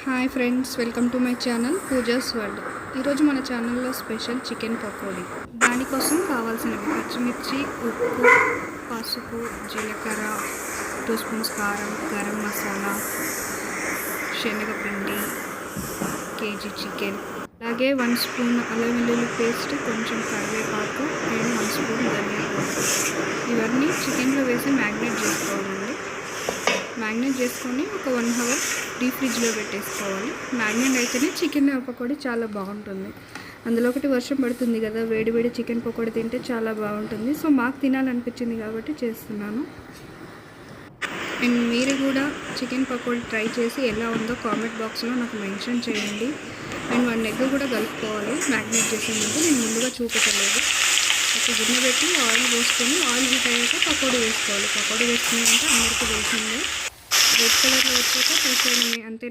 Hi friends, welcome to my channel pujas world. ఈరోజు మన ఛానల్లో స్పెషల్ చికెన్ పకోడీ. దానికోసం కావాల్సినవి పచ్చిమిర్చి, ఉప్పు, పసుపు, జీలకర్ర, 2 స్పూన్స్ కారం, గరం మసాలా, శనగపిండి, కేజీ చికెన్, అలాగే 1 స్పూన్ అల్లం వెల్లుల్లి పేస్ట్, కొంచెం కరివేపాకు అండ్ 1 స్పూన్ ధనియా పౌడర్. ఇవన్నీ చికెన్లో వేసి మ్యాగ్నేట్ చేసుకోవాలండి. మ్యాగ్నేట్ చేసుకొని ఒక 1 అవర్ డీప్ ఫ్రిడ్జ్లో పెట్టేసుకోవాలి. మ్యాగ్నేట్ అయితేనే చికెన్ పకోడీ చాలా బాగుంటుంది. అందులో ఒకటి వర్షం పడుతుంది కదా, వేడి వేడి చికెన్ పకోడీ తింటే చాలా బాగుంటుంది. సో మాకు తినాలనిపించింది కాబట్టి చేస్తున్నాను. అండ్ మీరు కూడా చికెన్ పకోడీ ట్రై చేసి ఎలా ఉందో కామెంట్ బాక్స్లో నాకు మెన్షన్ చేయండి. అండ్ 1 ఎగ్ కూడా కలుపుకోవాలి. మ్యాగ్నేట్ చేసే ముందు నేను ముందుగా చూపించలేదు. ఒక గిన్నె పెట్టి ఆయిల్ పోసుకొని ఆయిల్ హీట్ అయ్యాక పకోడీ వేసుకోవాలి. పకోడీ వేసుకున్నాక అందరికీ తెలిసిందే రెడ్ కలర్లో వచ్చాక తీసేయడమే, అంతే.